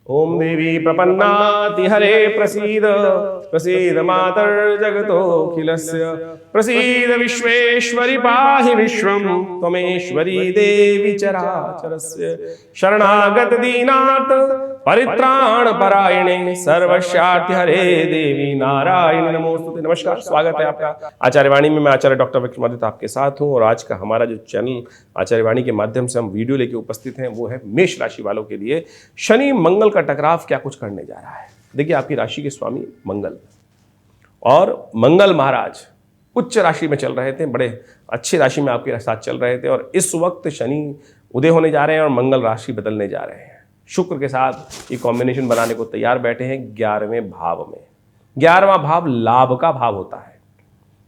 ओम देवी प्रपन्नाति हरे प्रसीद प्रसीद मातर जगतोऽखिलस्य प्रसीद विश्वेश्वरि पाहि विश्वं त्वमेश्वरी देवी चराचरस्य शरणागत दीनार्थ परित्राण परायणे सर्वस्यार्थ हरे देवी नारायणी नमोस्तुते। नमस्कार, स्वागत है आपका आचार्यवाणी में। मैं आचार्य डॉक्टर विक्रमादित्य आपके साथ हूं और आज का हमारा जो चैनल आचार्यवाणी के माध्यम से हम वीडियो लेके उपस्थित हैं वो है मेष राशि वालों के लिए शनि मंगल का टकराव क्या कुछ करने जा रहा है। देखिए, आपकी राशि के स्वामी मंगल और मंगल महाराज उच्च राशि में चल रहे थे, बड़े अच्छी राशि में आपके साथ चल रहे थे और इस वक्त शनि उदय होने जा रहे हैं और मंगल राशि बदलने जा रहे हैं। शुक्र के साथ ये कॉम्बिनेशन बनाने को तैयार बैठे हैं 11वें भाव में। 11वां भाव लाभ का भाव होता है,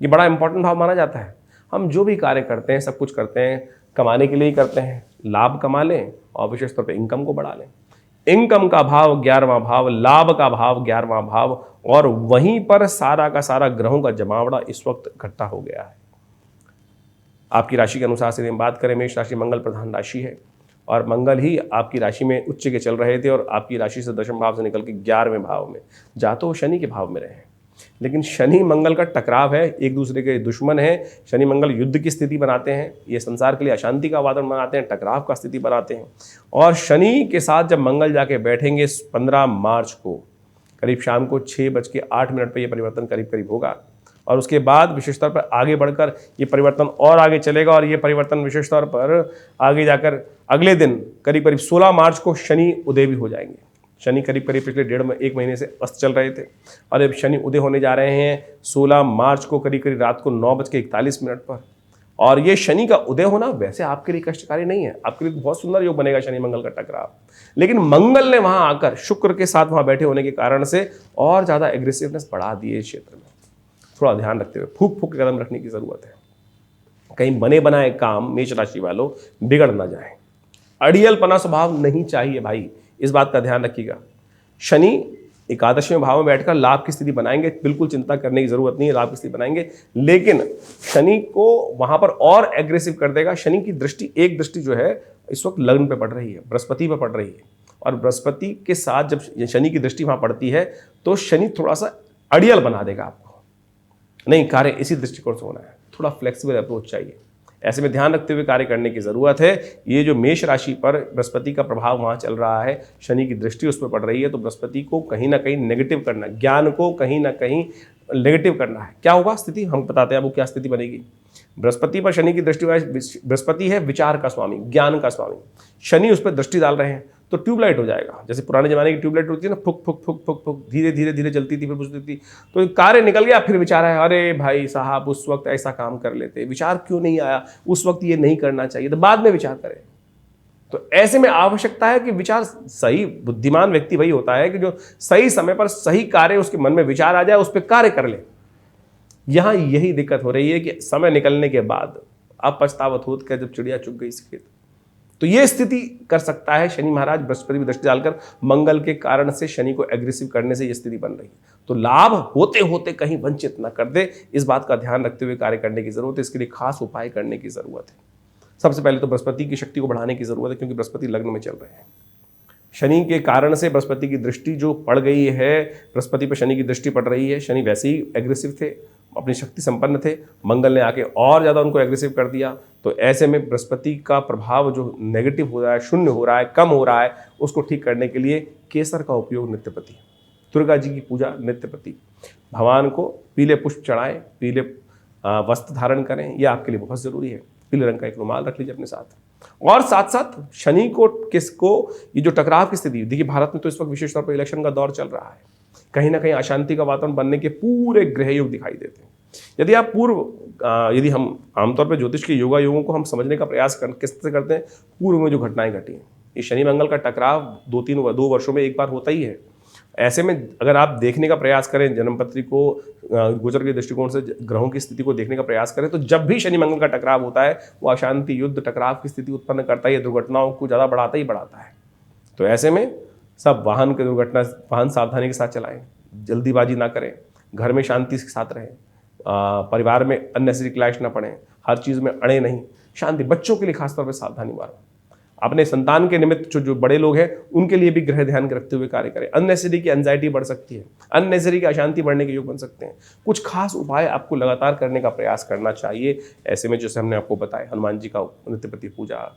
ये बड़ा इंपॉर्टेंट भाव माना जाता है। हम जो भी कार्य करते हैं, सब कुछ करते हैं कमाने के लिए ही करते हैं। लाभ कमा लें और विशेष तौर पर इनकम को बढ़ा लें। इनकम का भाव 11वां भाव, लाभ का भाव 11वां भाव और वहीं पर सारा का सारा ग्रहों का जमावड़ा इस वक्त इकट्ठा हो गया है। आपकी राशि के अनुसार से हम बात करें, मेष राशि मंगल प्रधान राशि है और मंगल ही आपकी राशि में उच्च के चल रहे थे और आपकी राशि से दशम भाव से निकल के 11वें भाव में, जा तो शनि के भाव में रहे। लेकिन शनि मंगल का टकराव है, एक दूसरे के दुश्मन है। शनि मंगल युद्ध की स्थिति बनाते हैं, ये संसार के लिए अशांति का वातावरण बनाते हैं, टकराव का स्थिति बनाते हैं। और शनि के साथ जब मंगल जाके बैठेंगे 15 मार्च को करीब शाम को 6:08 पर यह परिवर्तन करीब करीब होगा और उसके बाद विशेष तौर पर आगे बढ़कर ये परिवर्तन और आगे चलेगा और ये परिवर्तन विशेष तौर पर आगे जाकर अगले दिन करीब करीब 16 मार्च को शनि उदय भी हो जाएंगे। शनि करीब करीब पिछले 1.5 महीने से अस्त चल रहे थे और अब शनि उदय होने जा रहे हैं 16 मार्च को करीब करीब रात को 9:41 पर। और ये शनि का उदय होना वैसे आपके लिए कष्टकारी नहीं है, आपके लिए बहुत सुंदर योग बनेगा शनि मंगल का टकराव। लेकिन मंगल ने वहां आकर शुक्र के साथ वहां बैठे होने के कारण से और ज्यादा एग्रेसिवनेस बढ़ा दी है इस क्षेत्र में। थोड़ा ध्यान रखते हुए फूक फूक के कदम रखने की जरूरत है, कहीं बने बनाए काम मेष राशि वालों बिगड़ ना जाए। अड़ियलपना स्वभाव नहीं चाहिए भाई, इस बात का ध्यान रखिएगा। शनि एकादशवें भाव में बैठकर लाभ की स्थिति बनाएंगे, बिल्कुल चिंता करने की जरूरत नहीं है, लाभ की स्थिति बनाएंगे। लेकिन शनि को वहां पर और एग्रेसिव कर देगा। शनि की दृष्टि, एक दृष्टि जो है इस वक्त लग्न पे पड़ रही है, बृहस्पति पे पड़ रही है और बृहस्पति के साथ जब शनि की दृष्टि वहां पड़ती है तो शनि थोड़ा सा अड़ियल बना देगा आपको। नहीं, कार्य इसी दृष्टिकोण से होना है, थोड़ा फ्लेक्सिबल अप्रोच चाहिए। ऐसे में ध्यान रखते हुए कार्य करने की जरूरत है। ये जो मेष राशि पर बृहस्पति का प्रभाव वहां चल रहा है, शनि की दृष्टि उस पर पड़ रही है, तो बृहस्पति को कहीं ना कहीं नेगेटिव करना, ज्ञान को कहीं ना कहीं नेगेटिव करना है। क्या होगा स्थिति, हम बताते हैं आपको क्या स्थिति बनेगी। बृहस्पति पर शनि की दृष्टि, बृहस्पति है विचार का स्वामी, ज्ञान का स्वामी, शनि उस पर दृष्टि डाल रहे हैं तो ट्यूबलाइट हो जाएगा। जैसे पुराने जमाने की ट्यूबलाइट होती है ना, फुक फुक फुक फुक फुक, धीरे धीरे धीरे जलती थी, फिर बुझती थी। तो कार्य निकल गया, फिर विचार आया, अरे भाई साहब उस वक्त ऐसा काम कर लेते, विचार क्यों नहीं आया, उस वक्त ये नहीं करना चाहिए, तो बाद में विचार करें। तो ऐसे में आवश्यकता है कि विचार, सही बुद्धिमान व्यक्ति वही होता है कि जो सही समय पर सही कार्य उसके मन में विचार आ जाए, उस पर कार्य कर ले। यहां यही दिक्कत हो रही है कि समय निकलने के बाद अब पछतावत होत कर जब चिड़िया चुग गई खेत। तो ये स्थिति कर सकता है शनि महाराज बृहस्पति में दृष्टि डालकर, मंगल के कारण से शनि को एग्रेसिव करने से ये स्थिति बन रही है। तो लाभ होते होते कहीं वंचित न कर दे, इस बात का ध्यान रखते हुए कार्य करने की जरूरत है। इसके लिए खास उपाय करने की जरूरत है। सबसे पहले तो बृहस्पति की शक्ति को बढ़ाने की जरूरत है, क्योंकि बृहस्पति लग्न में चल रहे हैं। शनि के कारण से बृहस्पति की दृष्टि जो पड़ गई है, बृहस्पति पर शनि की दृष्टि पड़ रही है। शनि वैसे ही एग्रेसिव थे, अपनी शक्ति संपन्न थे, मंगल ने आके और ज़्यादा उनको एग्रेसिव कर दिया। तो ऐसे में बृहस्पति का प्रभाव जो नेगेटिव हो रहा है, शून्य हो रहा है, कम हो रहा है, उसको ठीक करने के लिए केसर का उपयोग नित्यप्रति, दुर्गा जी की पूजा नित्यप्रति, भगवान को पीले पुष्प चढ़ाएं, पीले वस्त्र धारण करें, यह आपके लिए बहुत ज़रूरी है। पीले रंग का एक रुमाल रख लीजिए अपने साथ। और साथ साथ शनि को ये जो टकराव की स्थिति, देखिए भारत में तो इस वक्त विशेष तौर पर इलेक्शन का दौर चल रहा है, कहीं ना कहीं अशांति का वातावरण बनने के पूरे ग्रह योग दिखाई देते हैं। यदि हम आमतौर पर ज्योतिष के योगों को हम समझने का प्रयास किससे करते हैं, पूर्व में जो घटनाएं घटी हैं, ये शनि मंगल का टकराव 2 वर्षों में एक बार होता ही है। ऐसे में अगर आप देखने का प्रयास करें, जन्मपत्री को गोचर के दृष्टिकोण से ग्रहों की स्थिति को देखने का प्रयास करें, तो जब भी शनि मंगल का टकराव होता है वो अशांति, युद्ध, टकराव की स्थिति उत्पन्न करता है, दुर्घटनाओं को ज़्यादा बढ़ाता ही बढ़ाता है। तो ऐसे में सब वाहन सावधानी के साथ चलाएं, जल्दीबाजी ना करें, घर में शांति के साथ रहें, परिवार में अननेसेसरी क्लैश ना पड़े, हर चीज़ में अड़े नहीं, शांति। बच्चों के लिए खासतौर पर सावधानी मारो। अपने संतान के निमित्त जो बड़े लोग हैं उनके लिए भी ग्रह ध्यान रखते हुए कार्य करें। अननेसेसरी की एंजाइटी बढ़ सकती है, अननेसेसरी की अशांति बढ़ने के योग बन सकते हैं। कुछ खास उपाय आपको लगातार करने का प्रयास करना चाहिए। ऐसे में जैसे हमने आपको बताया, हनुमान जी का नित्यपति पूजा,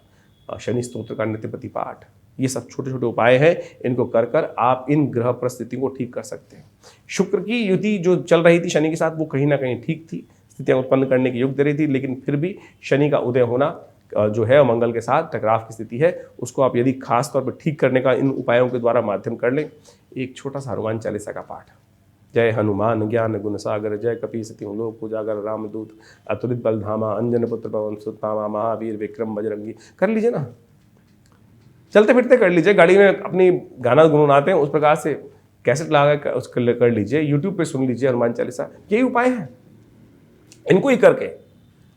शनि स्तोत्र का नित्यपति पाठ, ये सब छोटे छोटे उपाय हैं। इनको कर कर आप इन ग्रह परिस्थितियों को ठीक कर सकते हैं। शुक्र की युति जो चल रही थी शनि के साथ, वो कहीं ना कहीं ठीक थी, स्थितियां उत्पन्न करने के योग दे रही थी, लेकिन फिर भी शनि का उदय होना जो है मंगल के साथ टकराव की स्थिति है, उसको आप यदि खास तौर पर ठीक करने का इन उपायों के द्वारा माध्यम कर लें। एक छोटा सा हनुमान चालीसा का पाठ, जय हनुमान ज्ञान गुण सागर, जय कपीसति लोक उजागर, रामदूत अतुलित बलधामा, अंजन पुत्र पवन सुत नामा, महावीर विक्रम बजरंगी, कर लीजिए ना, चलते फिरते कर लीजिए, गाड़ी में अपनी गाना गुनगुनाते हैं उस प्रकार से कैसेट लगा कर उसको कर लीजिए, यूट्यूब पे सुन लीजिए हनुमान चालीसा। यही उपाय है। इनको ही करके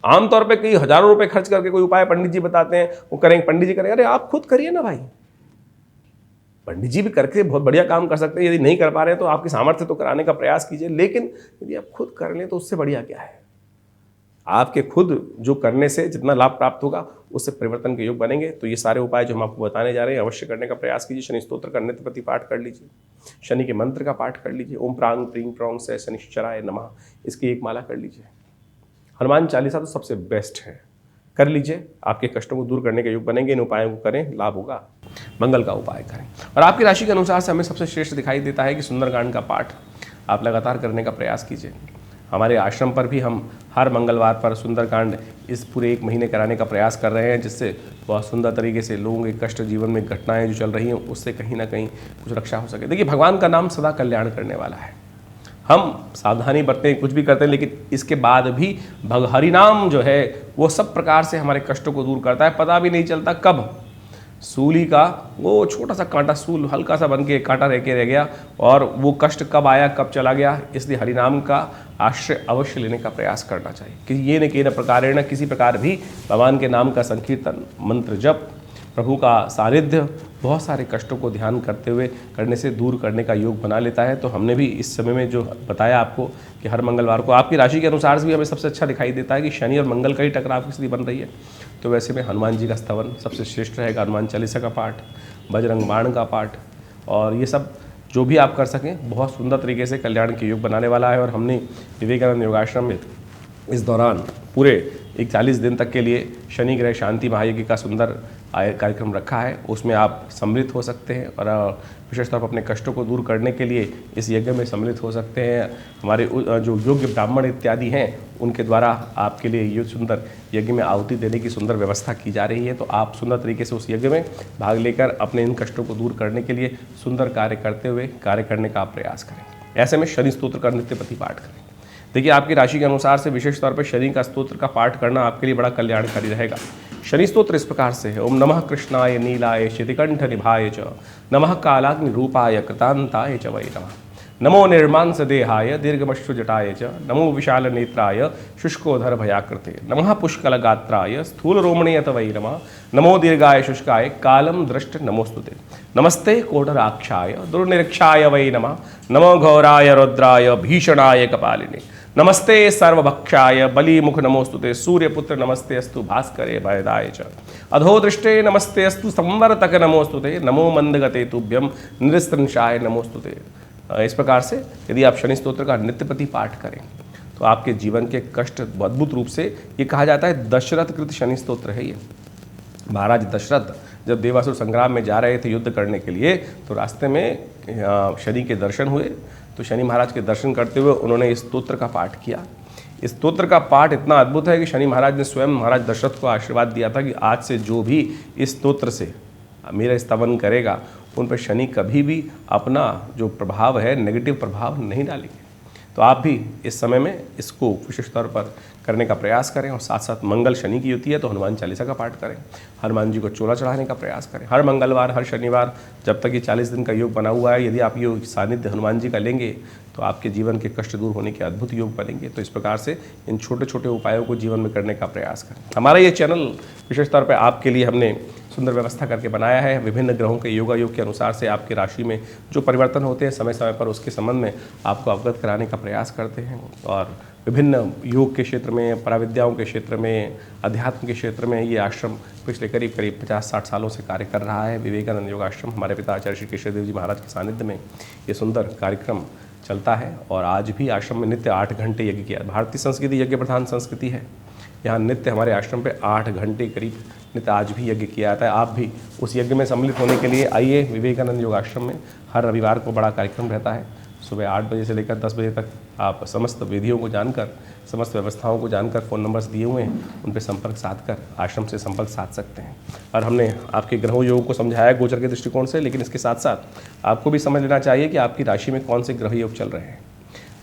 आमतौर पे कई हजारों रुपए खर्च करके कोई उपाय पंडित जी बताते हैं, वो करेंगे, पंडित जी करेंगे, अरे आप खुद करिए ना भाई। पंडित जी भी करके बहुत बढ़िया काम कर सकते हैं। यदि नहीं कर पा रहे हैं तो आपकी सामर्थ्य तो कराने का प्रयास कीजिए, लेकिन यदि आप खुद कर लें तो उससे बढ़िया क्या है। आपके खुद जो करने से जितना लाभ प्राप्त होगा उससे परिवर्तन के योग बनेंगे। तो ये सारे उपाय जो हम आपको बताने जा रहे हैं अवश्य करने का प्रयास कीजिए। शनि स्तोत्र का नित्यपति पाठ कर लीजिए, शनि के मंत्र का पाठ कर लीजिए, ओम प्रांग प्रीं प्रोंग से शनिश्चराय नमः, इसकी एक माला कर लीजिए। हनुमान चालीसा तो सबसे बेस्ट है, कर लीजिए, आपके कष्टों को दूर करने के योग बनेंगे। इन उपायों को करें, लाभ होगा। मंगल का उपाय करें। और आपकी राशि के अनुसार से हमें सबसे श्रेष्ठ दिखाई देता है कि सुंदरकांड का पाठ आप लगातार करने का प्रयास कीजिए। हमारे आश्रम पर भी हम हर मंगलवार पर सुंदरकांड इस पूरे 1 महीने कराने का प्रयास कर रहे हैं, जिससे बहुत सुंदर तरीके से लोगों के कष्ट, जीवन में घटनाएं जो चल रही हैं उससे कहीं ना कहीं कुछ रक्षा हो सके। देखिए, भगवान का नाम सदा कल्याण करने वाला है। हम सावधानी बरतें, हैं, कुछ भी करते हैं, लेकिन इसके बाद भी हरि नाम जो है वो सब प्रकार से हमारे कष्टों को दूर करता है। पता भी नहीं चलता कब सूली का वो छोटा सा कांटा, सूल हल्का सा बन के कांटा रह गया और वो कष्ट कब आया कब चला गया। इसलिए हरिनाम का आश्रय अवश्य लेने का प्रयास करना चाहिए कि ये न कि न प्रकार न किसी प्रकार भी भगवान के नाम का संकीर्तन, मंत्र जप, प्रभु का सानिध्य बहुत सारे कष्टों को ध्यान करते हुए करने से दूर करने का योग बना लेता है। तो हमने भी इस समय में जो बताया आपको कि हर मंगलवार को आपकी राशि के अनुसार से भी हमें सबसे अच्छा दिखाई देता है कि शनि और मंगल का ही टकराव की स्थिति बन रही है। तो वैसे में हनुमान जी का स्तवन सबसे श्रेष्ठ रहेगा, हनुमान चालीसा का पाठ, बजरंग बाण का पाठ, और ये सब जो भी आप कर सकें बहुत सुंदर तरीके से कल्याण के योग बनाने वाला है। और हमने विवेकानंद योगाश्रम में इस दौरान पूरे 41 दिन तक के लिए शनि ग्रह शांति महायज्ञ का सुंदर कार्यक्रम रखा है। उसमें आप सम्मिलित हो सकते हैं और विशेष तौर पर अपने कष्टों को दूर करने के लिए इस यज्ञ में सम्मिलित हो सकते हैं। हमारे जो योग्य ब्राह्मण इत्यादि हैं उनके द्वारा आपके लिए ये सुंदर यज्ञ में आहुति देने की सुंदर व्यवस्था की जा रही है। तो आप सुंदर तरीके से उस यज्ञ में भाग लेकर अपने इन कष्टों को दूर करने के लिए सुंदर कार्य करते हुए कार्य करने का आप प्रयास करें। ऐसे में शनि स्तोत्र का नित्यपति पाठ करें। देखिए, आपकी राशि के अनुसार से विशेष तौर पर शनि का स्तोत्र का पाठ करना आपके लिए बड़ा कल्याणकारी रहेगा। शनि स्तोत्र इस प्रकार से है, ओम नमः कृष्णाय नीलाय शितिकंठ निभाय च, नमः कालाग्नि रूपाय कृतांताय च वै नमः, नमो निर्मांस देहाय दीर्घमश्रु जटाय च, नमो विशाल नेत्राय शुष्कोधर भयाकृते, नमः पुष्कल गात्राय स्थूल रोमणीय वै नमः, नमो दीर्घाय शुष्काय कालम दृष्ट नमोस्तुते, नमस्ते कोटराक्षाय दुर्निरीक्षाय वै नमः, नमो घोराय रुद्राय भीषणाय कपालिने, नमस्ते सर्वभक्षाय बलिमुख नमोस्तुते, सूर्यपुत्र नमस्ते अस्तु भास्करे भयदाय च, अधोदृष्टे नमस्ते अस्तु संवर्तक नमोस्तुते, नमो मंदगते तुभ्यम निरस्त्रंशाय नमोस्तुते। इस प्रकार से यदि आप शनि स्तोत्र का नित्यपति पाठ करें तो आपके जीवन के कष्ट अद्भुत रूप से, ये कहा जाता है दशरथ कृत शनि स्तोत्र है ये। महाराज दशरथ जब देवासुर संग्राम में जा रहे थे युद्ध करने के लिए, तो रास्ते में शनि के दर्शन हुए। तो शनि महाराज के दर्शन करते हुए उन्होंने इस स्तोत्र का पाठ किया। इस स्तोत्र का पाठ इतना अद्भुत है कि शनि महाराज ने स्वयं महाराज दशरथ को आशीर्वाद दिया था कि आज से जो भी इस स्तोत्र से मेरा स्तवन करेगा उन पर शनि कभी भी अपना जो प्रभाव है नेगेटिव प्रभाव नहीं डालेंगे। तो आप भी इस समय में इसको विशेष तौर पर करने का प्रयास करें। और साथ साथ मंगल शनि की युति है तो हनुमान चालीसा का पाठ करें, हनुमान जी को चोला चढ़ाने का प्रयास करें। हर मंगलवार, हर शनिवार, जब तक ये 40 दिन का योग बना हुआ है, यदि आप ये सानिध्य हनुमान जी का लेंगे तो आपके जीवन के कष्ट दूर होने के अद्भुत योग बनेंगे। तो इस प्रकार से इन छोटे छोटे उपायों को जीवन में करने का प्रयास करें। हमारा ये चैनल विशेष तौर पर आपके लिए हमने सुंदर व्यवस्था करके बनाया है। विभिन्न ग्रहों के योगा योग के अनुसार से आपकी राशि में जो परिवर्तन होते हैं समय समय पर उसके संबंध में आपको अवगत कराने का प्रयास करते हैं। और विभिन्न योग के क्षेत्र में, पराविद्याओं के क्षेत्र में, अध्यात्म के क्षेत्र में ये आश्रम पिछले करीब 50-60 सालों से कार्य कर रहा है। विवेकानंद योग आश्रम, हमारे पिता आचार्य श्री कृष्णदेव जी महाराज के सानिध्य में ये सुंदर कार्यक्रम चलता है और आज भी आश्रम में नित्य 8 घंटे यज्ञ किया। भारतीय संस्कृति यज्ञ प्रधान संस्कृति है। यहाँ नित्य हमारे आश्रम पे 8 घंटे करीब नित्य आज भी यज्ञ किया जाता है। आप भी उस यज्ञ में सम्मिलित होने के लिए आइए। विवेकानंद योग आश्रम में हर रविवार को बड़ा कार्यक्रम रहता है। सुबह 8 बजे से लेकर 10 बजे तक आप समस्त विधियों को जानकर, समस्त व्यवस्थाओं को जानकर, फ़ोन नंबर्स दिए हुए हैं उन पर संपर्क साध कर आश्रम से संपर्क साध सकते हैं। और हमने आपके ग्रहों योग को समझाया गोचर के दृष्टिकोण से, लेकिन इसके साथ साथ आपको भी समझ लेना चाहिए कि आपकी राशि में कौन से ग्रह योग चल रहे हैं,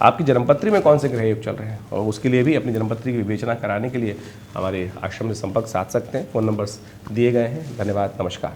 आपकी जन्मपत्री में कौन से ग्रह योग चल रहे हैं, और उसके लिए भी अपनी जन्मपत्री की विवेचना कराने के लिए हमारे आश्रम से संपर्क साध सकते हैं। फ़ोन नंबर्स दिए गए हैं। धन्यवाद, नमस्कार।